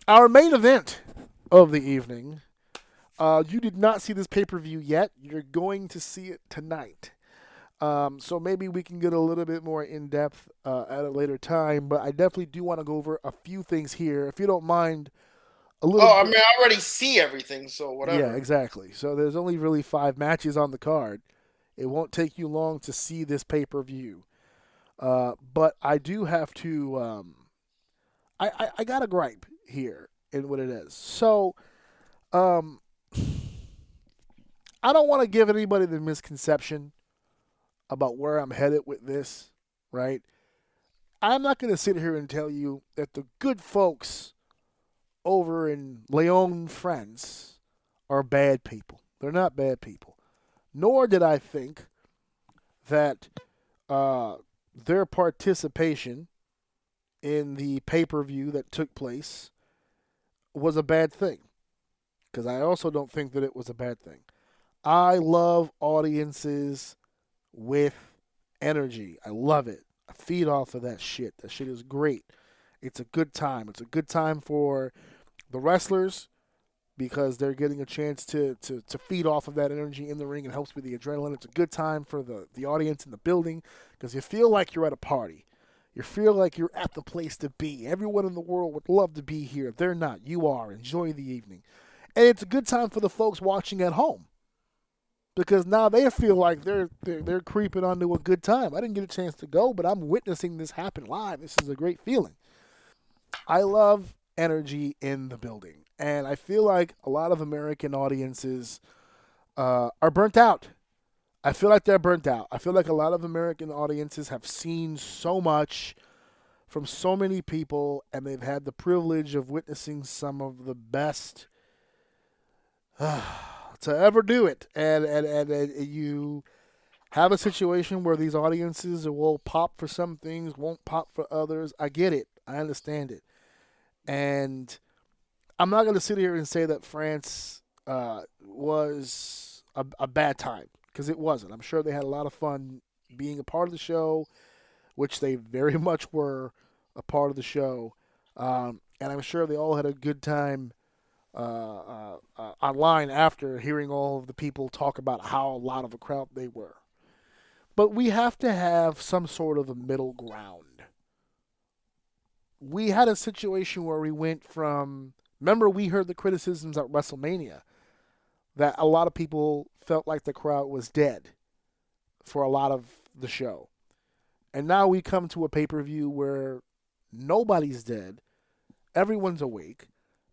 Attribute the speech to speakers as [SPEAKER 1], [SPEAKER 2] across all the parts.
[SPEAKER 1] Our main event of the evening. You did not see this pay-per-view yet. You're going to see it tonight. So maybe we can get a little bit more in depth at a later time. But I definitely do want to go over a few things here, if you don't mind. A little
[SPEAKER 2] Oh, I
[SPEAKER 1] bit.
[SPEAKER 2] mean, I already see everything, so
[SPEAKER 1] Yeah,
[SPEAKER 2] whatever.
[SPEAKER 1] exactly. So there's only really 5 matches on the card. It won't take you long to see this pay-per-view. But I do have to. I got a gripe here in what it is. So um, I don't want to give anybody the misconception about where I'm headed with this, right? I'm not going to sit here and tell you that the good folks over in Lyon, France are bad people. They're not bad people. Nor did I think that uh, their participation in the pay per view that took place was a bad thing. Because I also don't think that it was a bad thing. I love audiences with energy. I love it. I feed off of that shit. That shit is great. It's a good time. It's a good time for the wrestlers because they're getting a chance to feed off of that energy in the ring. It helps with the adrenaline. It's a good time for the audience in the building because you feel like you're at a party. You feel like you're at the place to be. Everyone in the world would love to be here. They're not. You are. Enjoy the evening. And it's a good time for the folks watching at home because now they feel like they're creeping onto a good time. I didn't get a chance to go, but I'm witnessing this happen live. This is a great feeling. I love energy in the building, and I feel like a lot of American audiences are burnt out. I feel like they're burnt out. I feel like a lot of American audiences have seen so much from so many people, and they've had the privilege of witnessing some of the best to ever do it. And you have a situation where these audiences will pop for some things, won't pop for others. I get it. I understand it. And I'm not going to sit here and say that France was a bad time because it wasn't. I'm sure they had a lot of fun being a part of the show, which they very much were a part of the show. And I'm sure they all had a good time online after hearing all of the people talk about how a lot of a crowd they were. But we have to have some sort of a middle ground. We had a situation where we went from. Remember, we heard the criticisms at WrestleMania that a lot of people felt like the crowd was dead for a lot of the show. And now we come to a pay per view where nobody's dead, everyone's awake,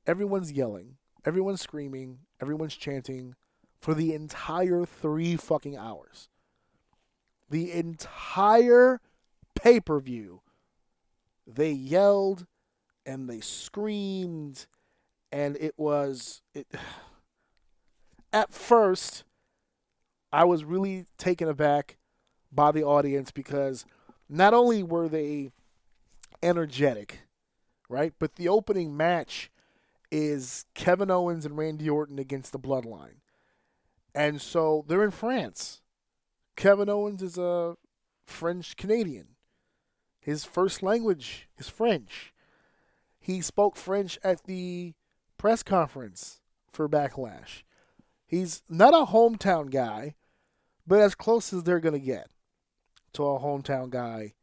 [SPEAKER 1] everyone's yelling, everyone's screaming, everyone's chanting for the entire 3 fucking hours. The entire pay per view, they yelled and they screamed, and it was. At first, I was really taken aback by the audience because not only were they energetic, right, but the opening match is Kevin Owens and Randy Orton against the Bloodline. And so they're in France. Kevin Owens is a French Canadian. His first language is French. He spoke French at the press conference for Backlash. He's not a hometown guy, but as close as they're going to get to a hometown guy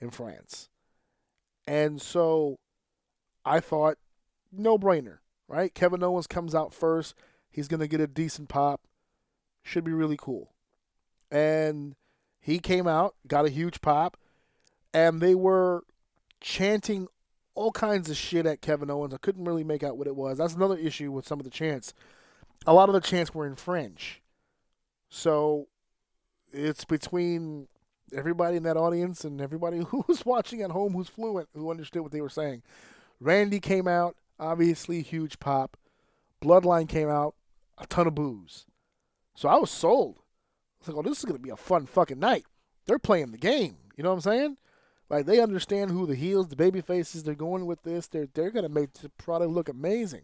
[SPEAKER 1] in France. And so I thought, no brainer, right? Kevin Owens comes out first. He's going to get a decent pop. Should be really cool. And he came out, got a huge pop, and they were chanting all kinds of shit at Kevin Owens. I couldn't really make out what it was. That's another issue with some of the chants. A lot of the chants were in French. So it's between everybody in that audience and everybody who was watching at home who's fluent, who understood what they were saying. Randy came out, obviously huge pop. Bloodline came out, a ton of boos. So I was sold. I was like, oh, this is going to be a fun fucking night. They're playing the game. You know what I'm saying? Like, they understand who the heels, the baby faces, they're going with this. They're going to make the product look amazing.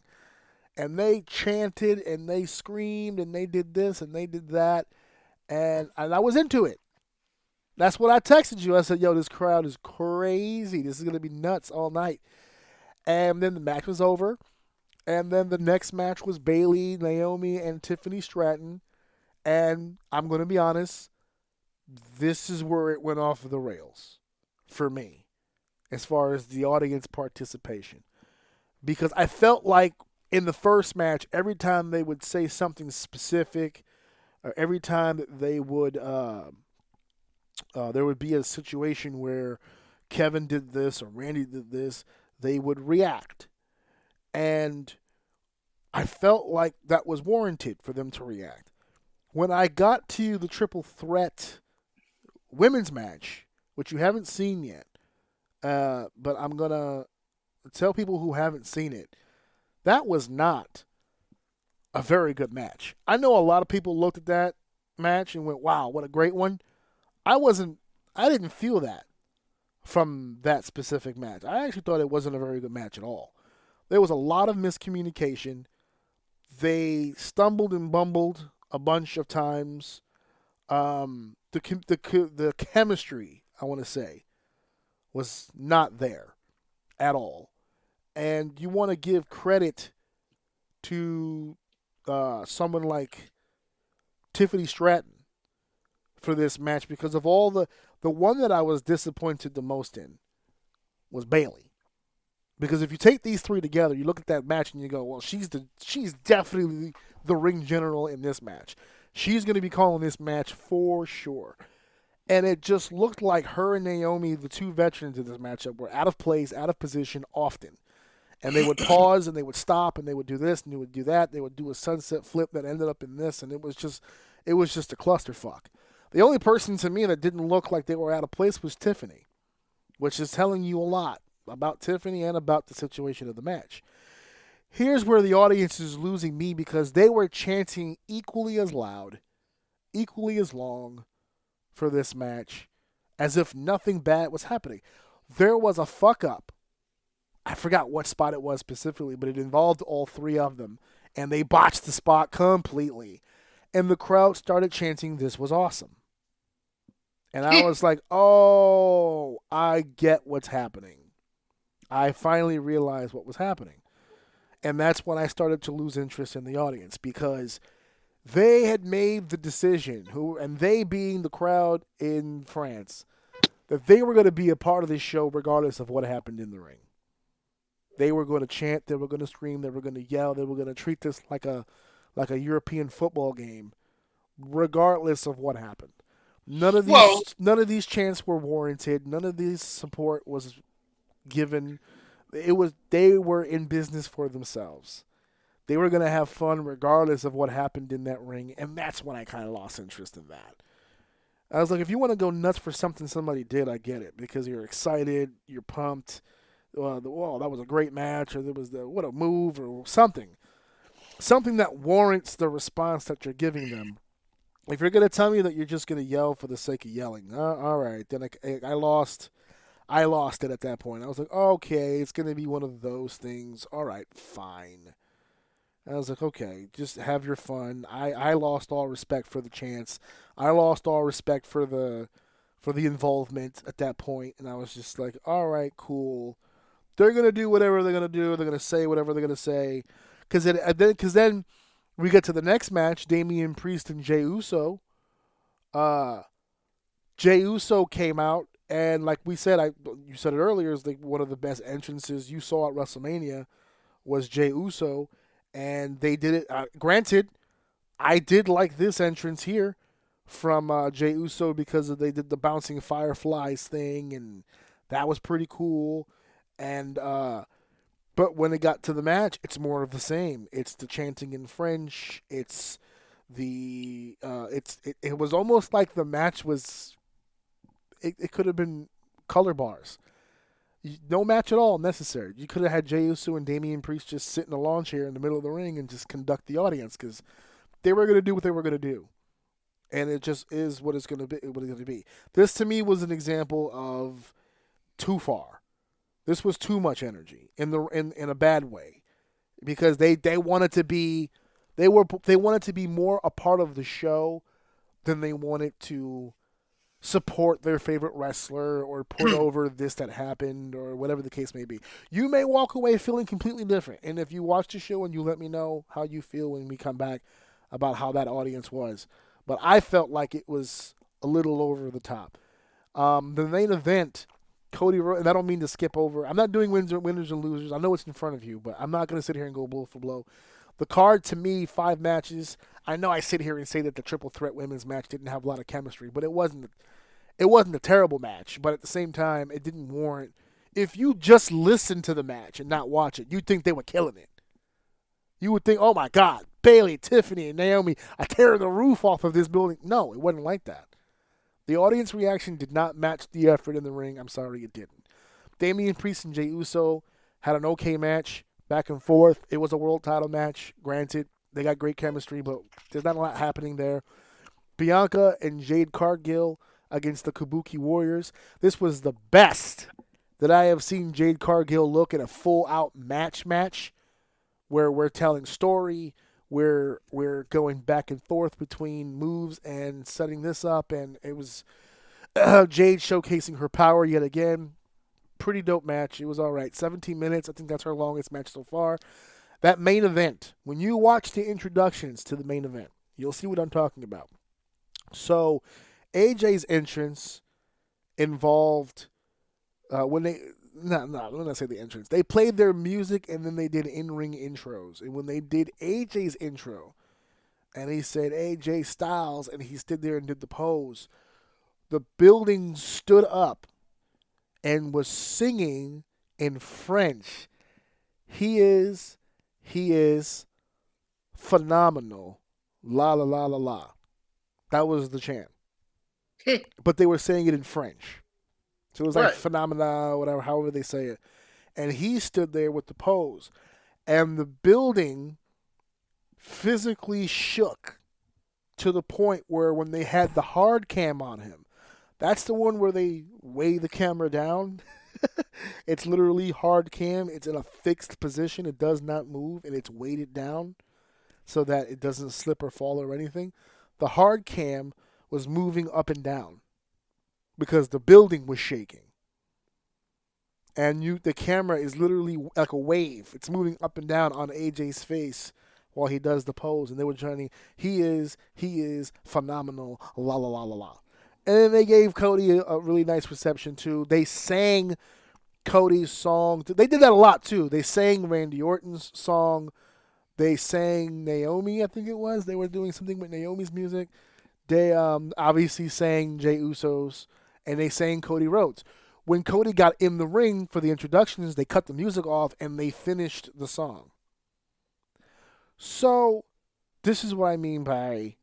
[SPEAKER 1] And they chanted and they screamed and they did this and they did that. And I was into it. That's what I texted you. I said, yo, this crowd is crazy. This is going to be nuts all night. And then the match was over. And then the next match was Bayley, Naomi, and Tiffany Stratton. And I'm going to be honest, this is where it went off the rails for me as far as the audience participation. Because I felt like in the first match, every time they would say something specific, or every time that they would, there would be a situation where Kevin did this or Randy did this, they would react. And I felt like that was warranted for them to react. When I got to the triple threat women's match, which you haven't seen yet, but I'm going to tell people who haven't seen it, that was not a very good match. I know a lot of people looked at that match and went, wow, what a great one. I didn't feel that from that specific match. I actually thought it wasn't a very good match at all. There was a lot of miscommunication. They stumbled and bumbled a bunch of times. The chemistry, I want to say, was not there at all. And you want to give credit to someone like Tiffany Stratton for this match because of all the one that I was disappointed the most in was Bayley. Because if you take these three together, you look at that match and you go, well, she's definitely the ring general in this match. She's going to be calling this match for sure. And it just looked like her and Naomi, the two veterans in this matchup, were out of place, out of position often. And they would pause and they would stop and they would do this and they would do that. They would do a sunset flip that ended up in this, and it was just a clusterfuck. The only person to me that didn't look like they were out of place was Tiffany, which is telling you a lot about Tiffany and about the situation of the match. Here's where the audience is losing me because they were chanting equally as loud, equally as long for this match, as if nothing bad was happening. There was a fuck up. I forgot what spot it was specifically, but it involved all three of them, and they botched the spot completely. And the crowd started chanting, "This was awesome." And I was like, oh, I get what's happening. I finally realized what was happening. And that's when I started to lose interest in the audience because they had made the decision, and they being the crowd in France, that they were going to be a part of this show regardless of what happened in the ring. They were going to chant, they were going to scream, they were going to yell, they were going to treat this like a European football game, regardless of what happened. None of these chants were warranted. None of these support was given. They were in business for themselves. They were going to have fun regardless of what happened in that ring, and that's when I kind of lost interest in that. I was like, if you want to go nuts for something somebody did, I get it because you're excited, you're pumped. Well, that was a great match, or there was what a move, or something that warrants the response that you're giving them. If you're going to tell me that you're just going to yell for the sake of yelling, all right, then I lost. I lost it at that point. I was like, okay, it's going to be one of those things. All right, fine. I was like, okay, just have your fun. I lost all respect for the chants. I lost all respect for the involvement at that point, and I was just like, all right, cool. They're going to do whatever they're going to do. They're going to say whatever they're going to say. Because then we get to the next match, Damian Priest and Jey Uso. Jey Uso came out, and like we said, you said it earlier, is like one of the best entrances you saw at WrestleMania was Jey Uso, and they did it. Granted, I did like this entrance here from Jey Uso because they did the bouncing fireflies thing, and that was pretty cool. And but when it got to the match, it's more of the same. It's the chanting in French. It's the it was almost like the match was. It could have been color bars. No match at all necessary. You could have had Jey Uso and Damian Priest just sit in a lawn chair in the middle of the ring and just conduct the audience because they were going to do what they were going to do, and it just is what it's going to be. What it's going to be. This to me was an example of too far. This was too much energy in a bad way, because they wanted to be they wanted to be more a part of the show than they wanted to support their favorite wrestler or put over this that happened or whatever the case may be. You may walk away feeling completely different. And if you watch the show and you let me know how you feel when we come back about how that audience was. But I felt like it was a little over the top. The main event, Cody Rhodes, and I don't mean to skip over. I'm not doing winners and losers. I know it's in front of you, but I'm not going to sit here and go blow for blow. The card, to me, 5 matches. I know I sit here and say that the triple threat women's match didn't have a lot of chemistry, but it wasn't. It wasn't a terrible match, but at the same time, it didn't warrant. If you just listen to the match and not watch it, you'd think they were killing it. You would think, oh my God, Bayley, Tiffany, and Naomi are tearing the roof off of this building. No, it wasn't like that. The audience reaction did not match the effort in the ring. I'm sorry, it didn't. Damian Priest and Jey Uso had an okay match, back and forth. It was a world title match, granted. They got great chemistry, but there's not a lot happening there. Bianca and Jade Cargill against the Kabuki Warriors. This was the best that I have seen Jade Cargill look in a full-out match where we're telling story, we're going back and forth between moves and setting this up, and it was Jade showcasing her power yet again. Pretty dope match. It was all right. 17 minutes. I think that's her longest match so far. That main event, when you watch the introductions to the main event, you'll see what I'm talking about. So, AJ's entrance involved when they let me not say the entrance. They played their music and then they did in-ring intros. And when they did AJ's intro, and he said AJ Styles, and he stood there and did the pose, the building stood up and was singing in French. He is phenomenal. La la la la la. That was the chant. But they were saying it in French. So it was like phenomena, whatever, however they say it. And he stood there with the pose. And the building physically shook to the point where when they had the hard cam on him, that's the one where they weigh the camera down. It's literally hard cam. It's in a fixed position. It does not move, and it's weighted down so that it doesn't slip or fall or anything. The hard cam was moving up and down because the building was shaking. And the camera is literally like a wave. It's moving up and down on AJ's face while he does the pose. And they were chanting, he is phenomenal, la la la la la. And then they gave Cody a really nice reception too. They sang Cody's song. They did that a lot too. They sang Randy Orton's song. They sang Naomi, I think it was. They were doing something with Naomi's music. They obviously sang Jey Uso's, and they sang Cody Rhodes. When Cody got in the ring for the introductions, they cut the music off and they finished the song. So, this is what I mean by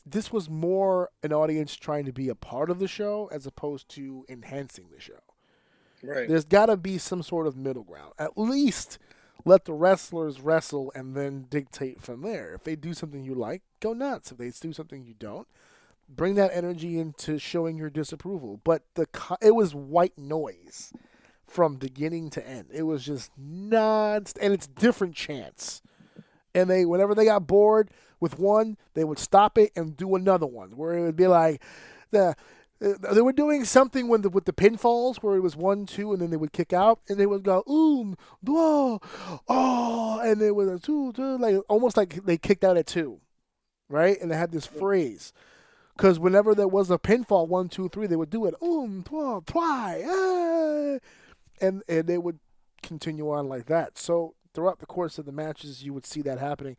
[SPEAKER 1] this was more an audience trying to be a part of the show as opposed to enhancing the show.
[SPEAKER 2] Right.
[SPEAKER 1] There's got to be some sort of middle ground. At least let the wrestlers wrestle and then dictate from there. If they do something you like, go nuts. If they do something you don't, bring that energy into showing your disapproval. But it was white noise from beginning to end. It was just non-stop, and it's different chants. And whenever they got bored with one, they would stop it and do another one, where it would be like they were doing something with the pinfalls, where it was 1, 2, and then they would kick out, and they would go dwa, oh, and they would 2, 2, like almost like they kicked out at 2, right? And they had this phrase. Because whenever there was a pinfall, 1, 2, 3, they would do it. Twa, twi, and they would continue on like that. So throughout the course of the matches, you would see that happening.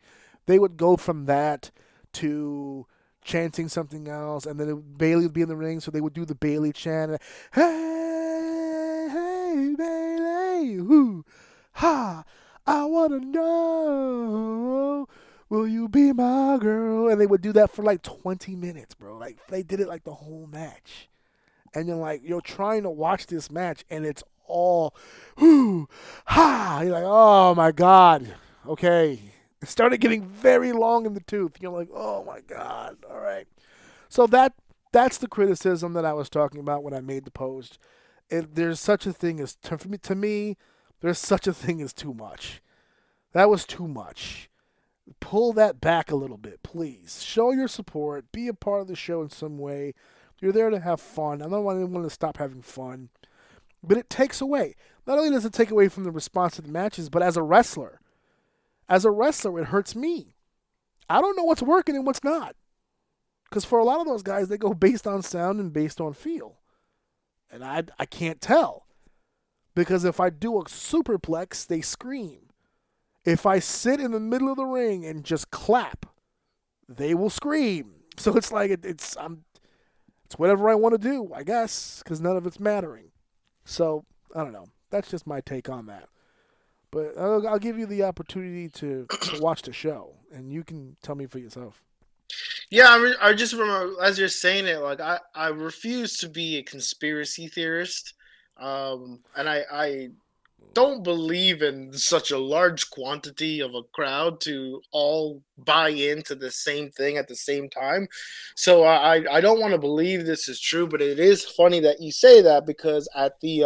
[SPEAKER 1] They would go from that to chanting something else, and then Bayley would be in the ring, so they would do the Bayley chant. Hey, hey, Bayley, whoo, ha, I wanna know. Will you be my girl? And they would do that for like 20 minutes, bro. Like, they did it like the whole match. And you're trying to watch this match, and it's all, whoo, ha. You're like, oh, my God. Okay. It started getting very long in the tooth. You're like, oh, my God. All right. So that's the criticism that I was talking about when I made the post. There's such a thing as, to me, there's such a thing as too much. That was too much. pull that back a little bit, please. Show your support. Be a part of the show in some way. You're there to have fun. I don't want anyone to stop having fun. But it takes away. Not only does it take away from the response to the matches, but as a wrestler, it hurts me. I don't know what's working and what's not. Because for a lot of those guys, they go based on sound and based on feel. And I can't tell. Because if I do a superplex, they scream. If I sit in the middle of the ring and just clap, they will scream. So it's like it's whatever I want to do, I guess, because none of it's mattering. So I don't know. That's just my take on that. But I'll give you the opportunity to watch the show, and you can tell me for yourself.
[SPEAKER 2] Yeah, I just remember as you're saying it, like I refuse to be a conspiracy theorist, and I don't believe in such a large quantity of a crowd to all buy into the same thing at the same time. So I don't want to believe this is true, but it is funny that you say that because at the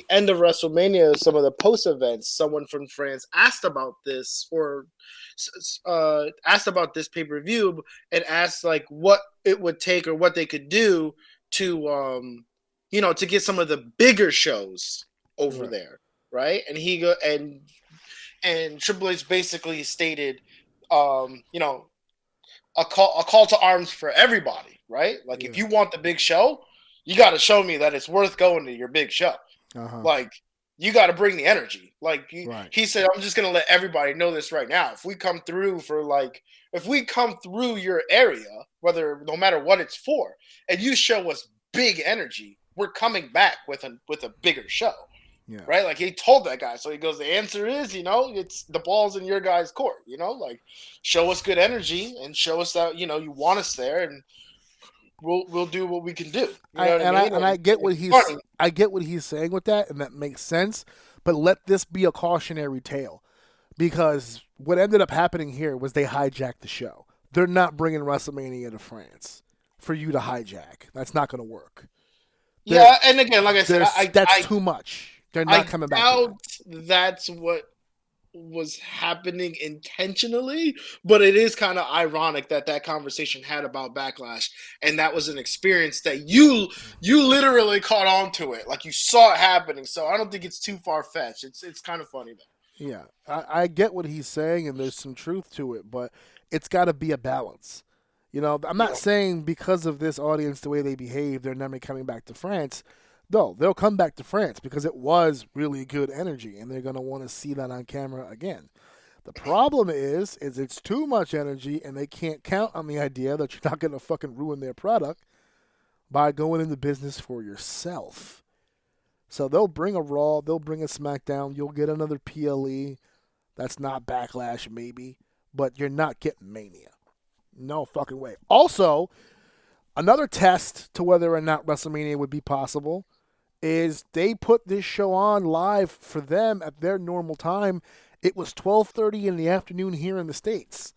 [SPEAKER 2] end of WrestleMania, some of the post events, someone from France asked about this or asked about this pay-per-view and asked like what it would take or what they could do to to get some of the bigger shows over there, right? And and Triple H basically stated, a call to arms for everybody, right? Like if you want the big show, you got to show me that it's worth going to your big show. Like you got to bring the energy. Like he said, I'm just gonna let everybody know this right now. If we come through your area, no matter what it's for, and you show us big energy, we're coming back with a bigger show. Yeah. Right? Like he told that guy. So he goes, the answer is, it's the ball's in your guys' court, like show us good energy and show us that, you want us there and we'll do what we can do.
[SPEAKER 1] I get what he's saying with that, and that makes sense. But let this be a cautionary tale, because what ended up happening here was they hijacked the show. They're not bringing WrestleMania to France for you to hijack. That's not going to work.
[SPEAKER 2] And again, like I said,
[SPEAKER 1] that's too much. They're not coming back.
[SPEAKER 2] That's what was happening intentionally, but it is kind of ironic that conversation had about Backlash, and that was an experience that you literally caught on to it, like you saw it happening. So I don't think it's too far fetched. It's kind of funny though.
[SPEAKER 1] Yeah, I get what he's saying, and there's some truth to it, but it's got to be a balance. I'm not saying because of this audience, the way they behave, they're never coming back to France. No, they'll come back to France because it was really good energy, and they're going to want to see that on camera again. The problem is it's too much energy, and they can't count on the idea that you're not going to fucking ruin their product by going into business for yourself. So they'll bring a Raw, they'll bring a SmackDown, you'll get another PLE. That's not Backlash, maybe, but you're not getting Mania. No fucking way. Also, another test to whether or not WrestleMania would be possible is they put this show on live for them at their normal time. It was 12:30 in the afternoon here in the States.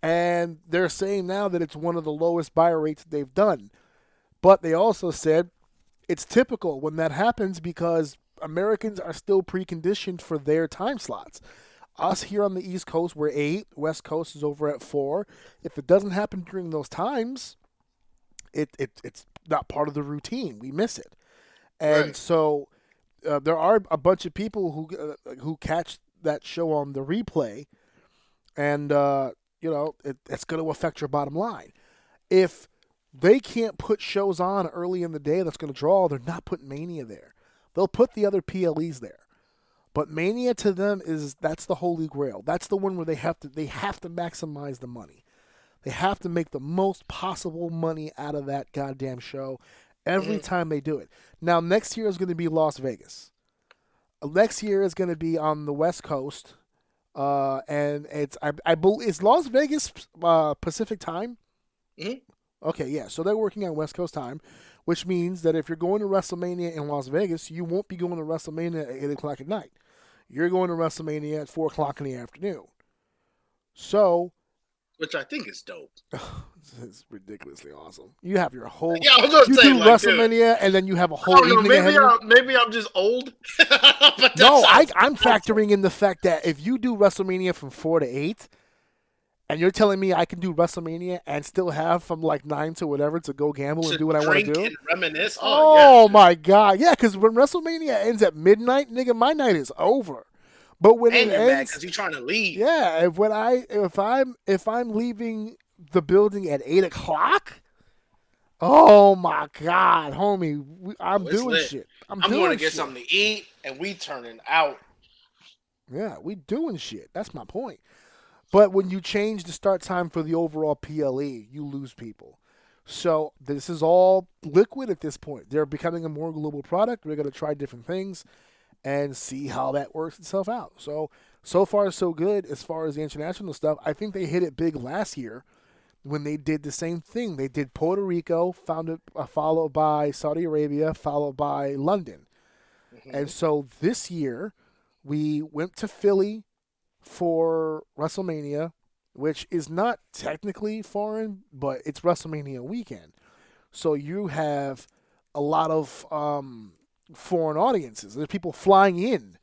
[SPEAKER 1] And they're saying now that it's one of the lowest buy rates they've done. But they also said it's typical when that happens because Americans are still preconditioned for their time slots. Us here on the East Coast, we're 8. West Coast is over at 4. If it doesn't happen during those times, it's not part of the routine. We miss it. And so there are a bunch of people who catch that show on the replay, and it's going to affect your bottom line. If they can't put shows on early in the day that's going to draw, they're not putting Mania there. They'll put the other PLEs there. But Mania to them that's the holy grail. That's the one where they have to maximize the money. They have to make the most possible money out of that goddamn show every time they do it. Now, next year is going to be Las Vegas. Next year is going to be on the West Coast, and I believe it's Las Vegas Pacific time. Mm-hmm. Okay, yeah. So they're working on West Coast time, which means that if you're going to WrestleMania in Las Vegas, you won't be going to WrestleMania at 8:00 at night. You're going to WrestleMania at 4:00 in the afternoon. So,
[SPEAKER 2] which I think is dope.
[SPEAKER 1] It's ridiculously awesome. You have your whole
[SPEAKER 2] I was gonna say,
[SPEAKER 1] do WrestleMania, and then you have a whole evening ahead.
[SPEAKER 2] Maybe I'm just old.
[SPEAKER 1] No, I'm factoring in the fact that if you do WrestleMania from 4 to 8, And you're telling me I can do WrestleMania and still have from like 9 to whatever to go gamble and
[SPEAKER 2] To
[SPEAKER 1] do what I want to
[SPEAKER 2] drink
[SPEAKER 1] do?
[SPEAKER 2] and reminisce. Oh yeah,
[SPEAKER 1] Oh my God. Yeah, because when WrestleMania ends at midnight, nigga, my night is over. But when it
[SPEAKER 2] and you're mad
[SPEAKER 1] ends,
[SPEAKER 2] because you're trying to leave.
[SPEAKER 1] yeah, if I'm leaving the building at 8 o'clock, oh my God, homie, I'm
[SPEAKER 2] Oh, it's
[SPEAKER 1] doing
[SPEAKER 2] lit.
[SPEAKER 1] shit. I'm
[SPEAKER 2] I'm going to
[SPEAKER 1] doing
[SPEAKER 2] get
[SPEAKER 1] shit.
[SPEAKER 2] something to eat, and we turning out.
[SPEAKER 1] Yeah, we doing shit. That's my point. But when you change the start time for the overall PLE, you lose people. So this is all liquid at this point. They're becoming a more global product. We're going to try different things and see how that works itself out. So far so good as far as the international stuff. I think they hit it big last year when they did the same thing. They did Puerto Rico, followed by Saudi Arabia, followed by London. And
[SPEAKER 2] Hmm.
[SPEAKER 1] so this year we went to Philly for WrestleMania, which is not technically foreign, but it's WrestleMania weekend. So you have a lot of foreign audiences. There's people flying in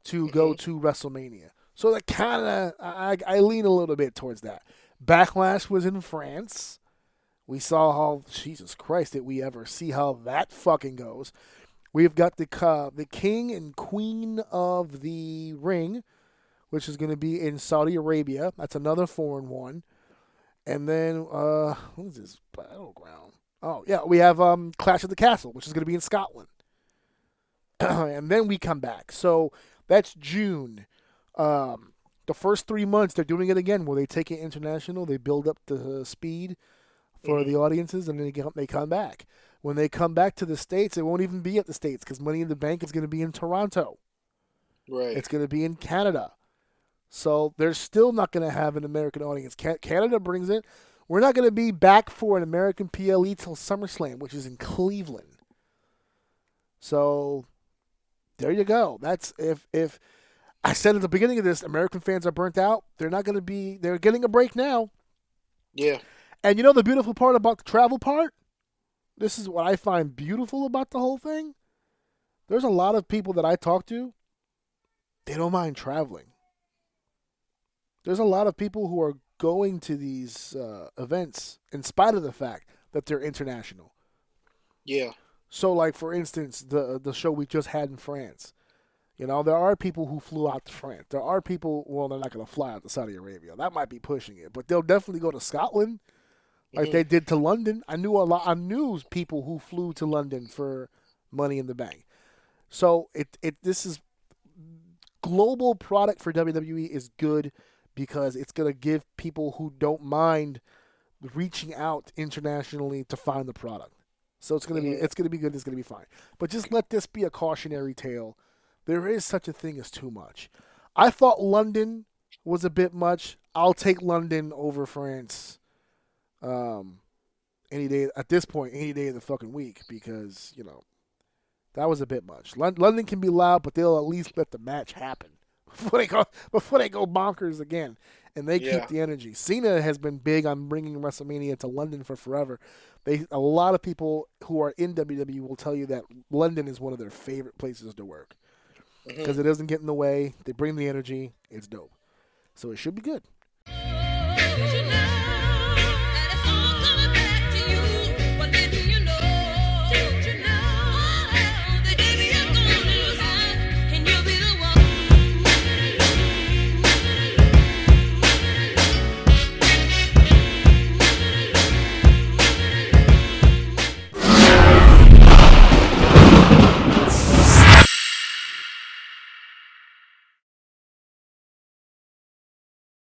[SPEAKER 1] to go
[SPEAKER 2] Hmm.
[SPEAKER 1] to WrestleMania. So that kind of, I lean a little bit towards that. Backlash was in France. We saw how, Jesus Christ, did we ever see how that fucking goes? We've got the king and queen of the ring, which is going to be in Saudi Arabia. That's another foreign one. And then, what is this? Battleground. Oh, yeah, we have Clash of the Castle, which is going to be in Scotland. And then we come back. So that's June. The first 3 months, they're doing it again where they take it international, they build up the speed for
[SPEAKER 2] Hmm.
[SPEAKER 1] the audiences, and then they come back. When they come back to the States, it won't even be at the States because Money in the Bank is going to be in Toronto.
[SPEAKER 2] Right.
[SPEAKER 1] It's going to be in Canada. So they're still not going to have an American audience. Canada brings it. We're not going to be back for an American PLE till SummerSlam, which is in Cleveland. So there you go. That's if I said at the beginning of this, American fans are burnt out. They're not going to be. They're getting a break now.
[SPEAKER 2] Yeah.
[SPEAKER 1] And you know the beautiful part about the travel part? This is what I find beautiful about the whole thing. There's a lot of people that I talk to. They don't mind traveling. There's a lot of people who are going to these events in spite of the fact that they're international.
[SPEAKER 2] Yeah.
[SPEAKER 1] So, like for instance, the show we just had in France. You know, there are people who flew out to France. There are people. Well, they're not going to fly out to Saudi Arabia. That might be pushing it, but they'll definitely go to Scotland, like
[SPEAKER 2] Hmm.
[SPEAKER 1] they did to London. I knew a lot. I knew people who flew to London for Money in the Bank. So this is global product for WWE is good because it's going to give people who don't mind reaching out internationally to find the product. So
[SPEAKER 2] Hmm.
[SPEAKER 1] it's gonna be good. It's gonna be fine. But just let this be a cautionary tale. There is such a thing as too much. I thought London was a bit much. I'll take London over France. Um, any day at this point, any day of the fucking week because that was a bit much. London can be loud, but they'll at least let the match happen before they go bonkers again, and they keep
[SPEAKER 2] Yeah.
[SPEAKER 1] the energy. Cena has been big on bringing WrestleMania to London for forever. A lot of people who are in WWE will tell you that London is one of their favorite places to work
[SPEAKER 2] Hmm.
[SPEAKER 1] because it doesn't get in the way. They bring the energy. It's dope, so it should be good.